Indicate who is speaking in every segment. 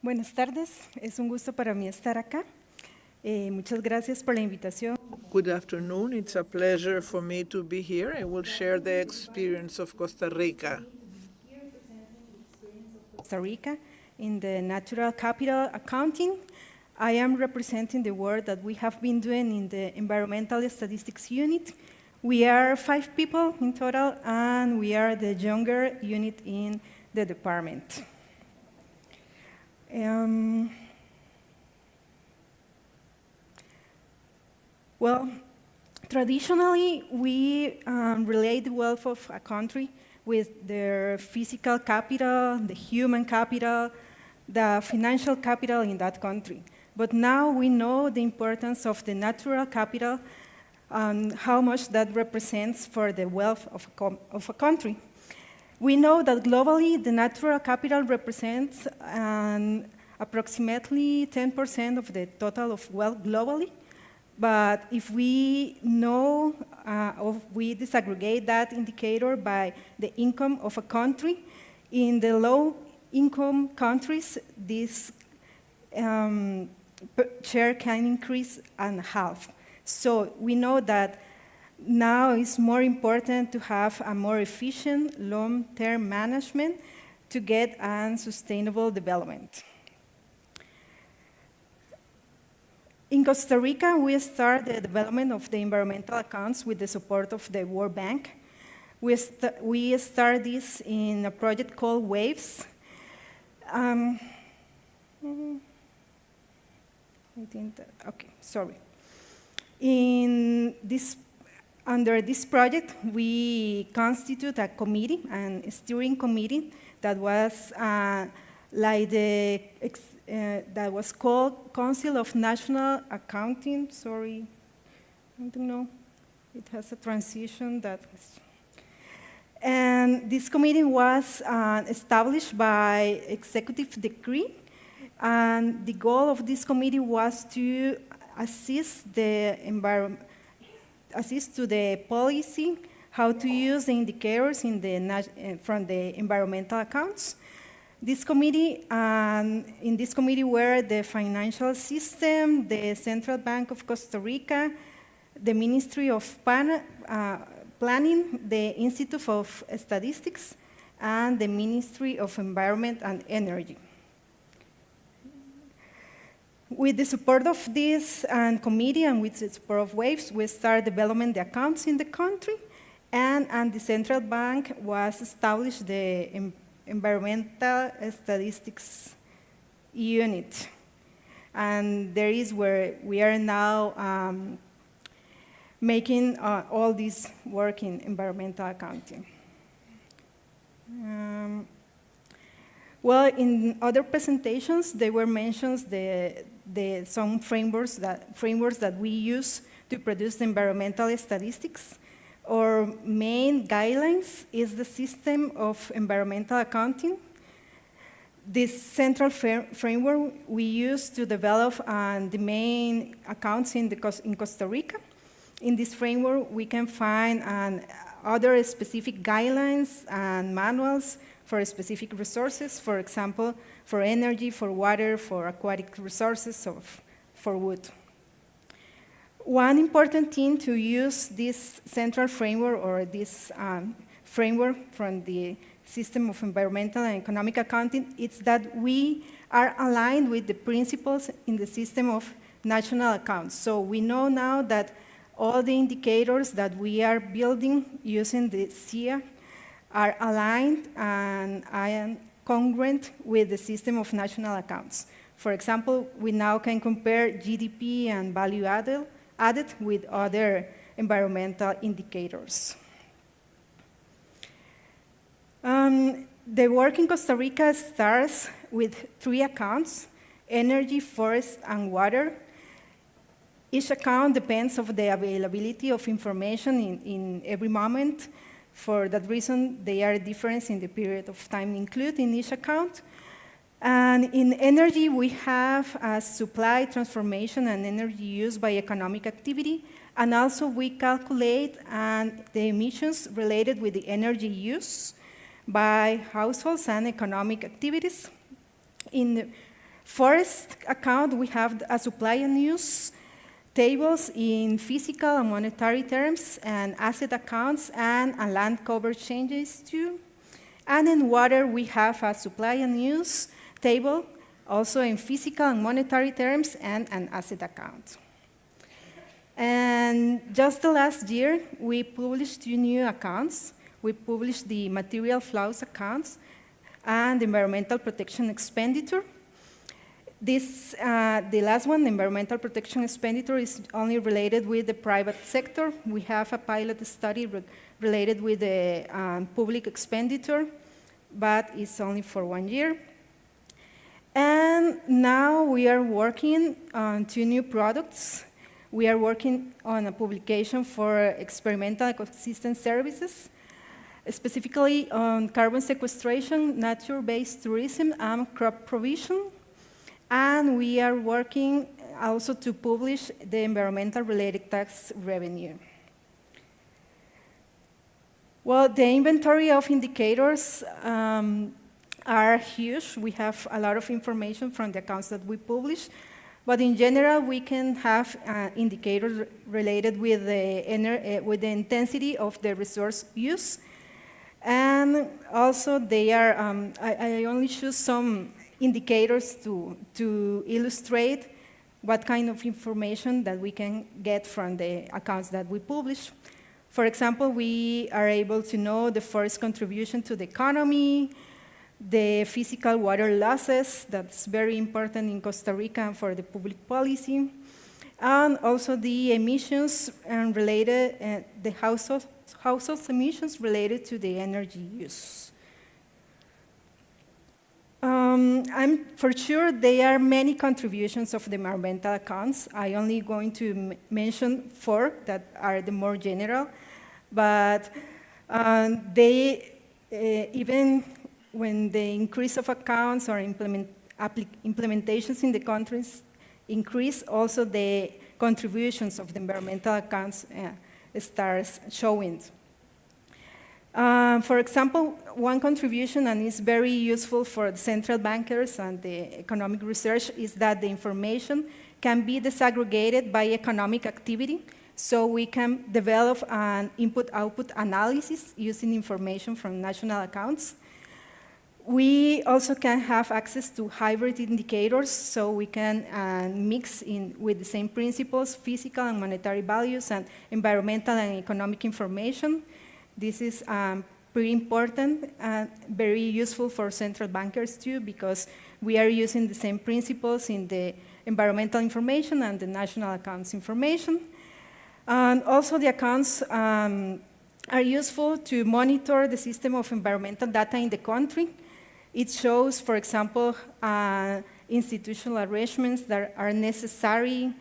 Speaker 1: Buenas tardes, es un gusto para mí estar acá. Muchas gracias por la invitación.
Speaker 2: Good afternoon. It's a pleasure for me to be here. I will share the experience of Costa Rica.
Speaker 1: Costa Rica in the Natural Capital Accounting. I am representing the work that we have been doing in the Environmental Statistics Unit. We are 5 people in total, and we are the younger unit in the department. Well, traditionally, we relate the wealth of a country with their physical capital, the human capital, the financial capital in that country. But now we know the importance of the natural capital and how much that represents for the wealth of a country. We know that globally, the natural capital represents approximately 10% of the total of wealth globally. But if we know, or we disaggregate that indicator by the income of a country, in the low-income countries, this share can increase and half. So we know that now it's more important to have a more efficient long-term management to get a sustainable development. In Costa Rica, we start the development of the environmental accounts with the support of the World Bank. We start this in a project called WAVES. Under this project, we constitute a committee, a steering committee that was that was called Council of National Accounting. Sorry, I don't know. It has a transition that was. And this committee was established by executive decree. And the goal of this committee was to assist to the policy, how to use the indicators from the environmental accounts. This committee, in this committee were the financial system, the Central Bank of Costa Rica, the Ministry of Planning, the Institute of Statistics, and the Ministry of Environment and Energy. With the support of this committee and with the support of WAVES, we started developing the accounts in the country, and the Central Bank was established the Environmental Statistics Unit. And there is where we are now making all this work in environmental accounting. Well, in other presentations, there were mentions some frameworks that we use to produce the environmental statistics. Our main guidelines is the system of environmental accounting. This central framework we use to develop the main accounts in Costa Rica. In this framework, we can find other specific guidelines and manuals for specific resources, for example, for energy, for water, for aquatic resources, or for wood. One important thing to use this central framework or this framework from the system of environmental and economic accounting is that we are aligned with the principles in the system of national accounts. So we know now that all the indicators that we are building using the SIA are aligned and are congruent with the system of national accounts. For example, we now can compare GDP and value added with other environmental indicators. The work in Costa Rica starts with 3 accounts: energy, forest, and water. Each account depends on the availability of information in every moment. For that reason, they are different in the period of time included in each account. And in energy, we have supply, transformation, and energy use by economic activity. And also, we calculate the emissions related with the energy use by households and economic activities. In Forest account, we have a supply and use tables in physical and monetary terms, and asset accounts and land cover changes too. And in water, we have a supply and use table, also in physical and monetary terms, and an asset account. And just the last year, we published 2 new accounts. We published the material flows accounts and environmental protection expenditure. This, the last one, environmental protection expenditure, is only related with the private sector. We have a pilot study related with the public expenditure, but it's only for 1 year. And now we are working on 2 new products. We are working on a publication for experimental ecosystem services, specifically on carbon sequestration, nature-based tourism, and crop provision. And we are working also to publish the environmental-related tax revenue. Well, the inventory of indicators are huge. We have a lot of information from the accounts that we publish. But in general, we can have indicators related with the intensity of the resource use. And also, they are, I only choose some indicators to illustrate what kind of information that we can get from the accounts that we publish. For example, we are able to know the forest contribution to the economy, the physical water losses, that's very important in Costa Rica for the public policy, and also the emissions and related, the household emissions related to the energy use. I'm for sure there are many contributions of the environmental accounts. I only going to mention 4 that are the more general, but they, even when the increase of accounts or implementations in the countries increase, also the contributions of the environmental accounts starts showing. For example, one contribution, and it's very useful for the central bankers and the economic research, is that the information can be disaggregated by economic activity, so we can develop an input-output analysis using information from national accounts. We also can have access to hybrid indicators, so we can mix in with the same principles, physical and monetary values, and environmental and economic information. This is pretty important and very useful for central bankers too, because we are using the same principles in the environmental information and the national accounts information. And also the accounts are useful to monitor the system of environmental data in the country. It shows, for example, institutional arrangements that are necessary.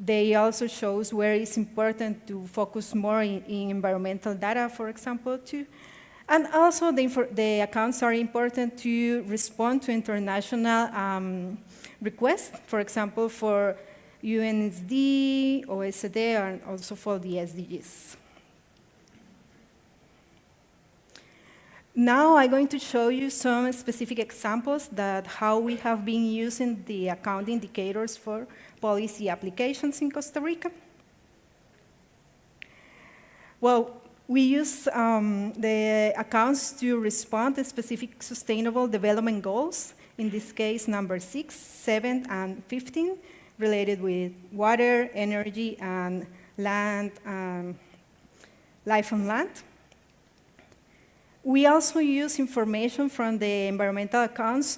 Speaker 1: They also shows where it's important to focus more in environmental data, for example, too. And also the accounts are important to respond to international requests, for example, for UNSD, OECD, and also for the SDGs. Now I'm going to show you some specific examples that how we have been using the account indicators for policy applications in Costa Rica. Well, we use the accounts to respond to specific sustainable development goals, in this case number 6, 7, and 15, related with water, energy, and land, life on land. We also use information from the environmental accounts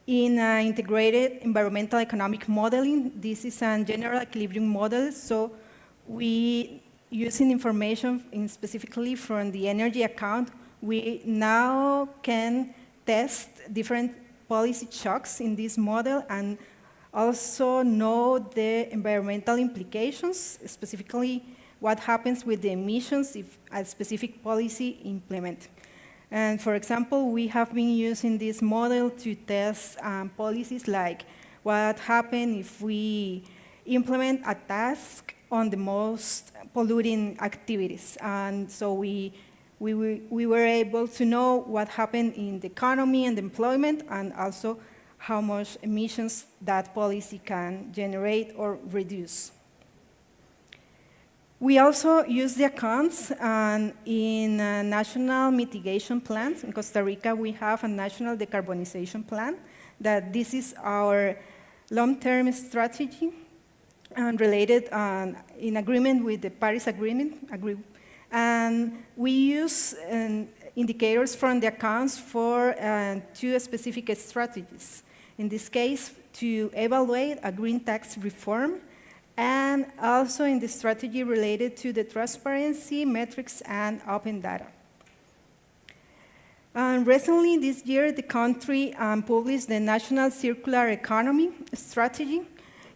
Speaker 1: in integrated environmental economic modeling. This is a general equilibrium model, so we using information specifically from the energy account, we now can test different policy shocks in this model and also know the environmental implications, specifically what happens with the emissions if a specific policy implement. And for example, we have been using this model to test policies like what happens if we implement a task on the most polluting activities. And so we were able to know what happened in the economy and employment, and also how much emissions that policy can generate or reduce. We also use the accounts in national mitigation plans. In Costa Rica, we have a national decarbonization plan, that this is our long-term strategy and related in agreement with the Paris Agreement. And we use indicators from the accounts for two specific strategies. In this case, to evaluate a green tax reform, and also in the strategy related to the transparency, metrics, and open data. Recently, this year, the country published the National Circular Economy Strategy.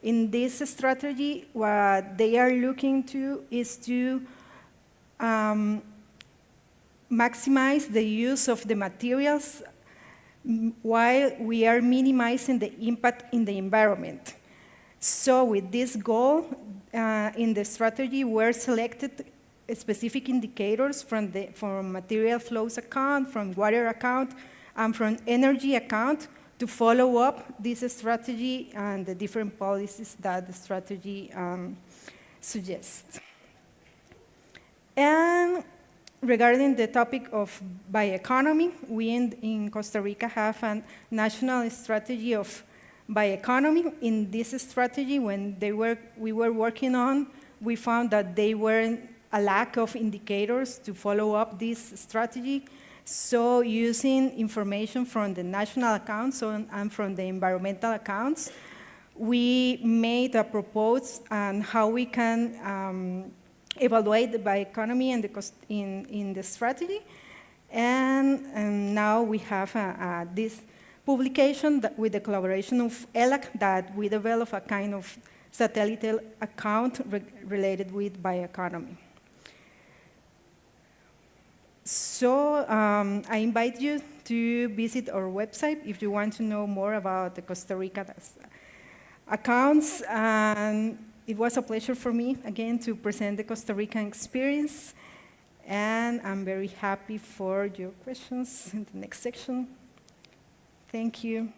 Speaker 1: In this strategy, what they are looking to is to maximize the use of the materials while we are minimizing the impact in the environment. So with this goal, in the strategy, were selected specific indicators from material flows account, from water account, and from energy account to follow up this strategy and the different policies that the strategy suggests. And regarding the topic of bioeconomy, we in Costa Rica have a national strategy of bioeconomy. In this strategy, when we were working on, we found that there were a lack of indicators to follow up this strategy. So using information from the national accounts and from the environmental accounts, we made a proposal on how we can evaluate the bioeconomy in the strategy. And now we have this publication with the collaboration of ELAC that we develop a kind of satellite account related with bioeconomy. So I invite you to visit our website if you want to know more about the Costa Rica accounts. And it was a pleasure for me, again, to present the Costa Rican experience. And I'm very happy for your questions in the next section. Thank you.